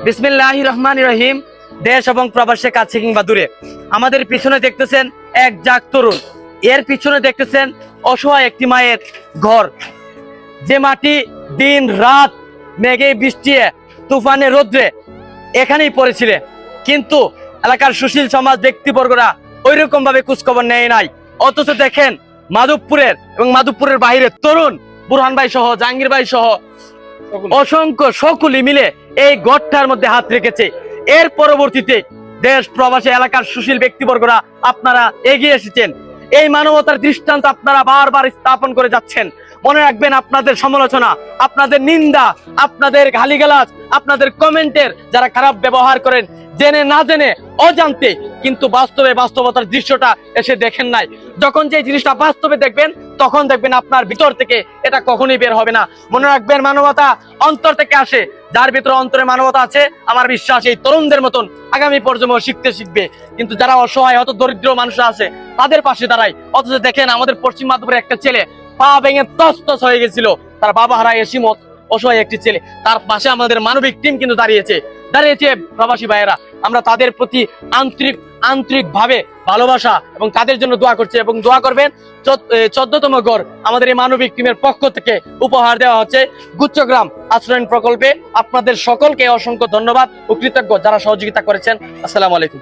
বিসমিল্লাহির রহমানির রহিম। দেশ এবং প্রবাসে কাছে কিংবা দূরে আমাদের পিছনে দেখতেছেন এক জাগ তরুণ, এর পিছনে দেখতেছেন অসহায় একটি মায়ের ঘর, যে মাটি দিন রাত মেঘে বৃষ্টিয়ে তুফানে রোদ্রে এখানেই পড়েছিলেন, কিন্তু এলাকার সুশীল সমাজ ব্যক্তিবর্গরা ওই রকম ভাবে খোঁজখবর নেয় নাই। অথচ দেখেন মাধবপুরের এবং মাধবপুরের বাইরে তরুণ বুরহান ভাই সহ জাহাঙ্গীর ভাই সহ অসংখ্য সকলি মিলে এই গড়টার মধ্যে হাত রেখেছে। এর পরবর্তীতে দেশ প্রবাসী এলাকার সুশীল ব্যক্তিবর্গরা আপনারা এগিয়ে এসেছেন, এই মানবতার দৃষ্টান্ত আপনারা বারবার স্থাপন করে যাচ্ছেন। মনে রাখবেন, আপনাদের সমালোচনা, আপনাদের নিন্দা, আপনাদের গালিগালাজ, আপনাদের কমেন্টের যারা খারাপ ব্যবহার করেন জেনে না জেনে অজান্তে, কিন্তু বাস্তবতার দৃশ্যটা এসে দেখেন নাই। যখন যে জিনিসটা বাস্তবে দেখবেন তখন দেখবেন আপনার ভিতর থেকে এটা কখনোই বের হবে না। মনে রাখবেন, মানবতা অন্তর থেকে আসে। যার ভিতরে অন্তরে মানবতা আছে, আমার বিশ্বাস এই তরুণদের মতন আগামী প্রজন্ম শিখবে। কিন্তু যারা অসহায় হত দরিদ্র মানুষ আছে তাদের পাশে দাঁড়ায়। অথচ দেখেন আমাদের পশ্চিম মাধবপুরের একটা ছেলে পা ভেঙে তস হয়ে গেছিল, তার বাবা হারায় এসিমত, অসহায় একটি ছেলে, তার পাশে আমাদের মানবিক টিম কিন্তু দাঁড়িয়েছে প্রবাসী ভাইয়েরা। আমরা তাদের প্রতি আন্তরিক ভাবে ভালোবাসা এবং তাদের জন্য দোয়া করছি এবং দোয়া করবেন। 14তম গড় আমাদের এই মানবিক টিমের পক্ষ থেকে উপহার দেওয়া হচ্ছে গুচ্ছগ্রাম আশ্রয়ণ প্রকল্পে। আপনাদের সকলকে অসংখ্য ধন্যবাদ ও কৃতজ্ঞ যারা সহযোগিতা করেছেন। আসসালামু আলাইকুম।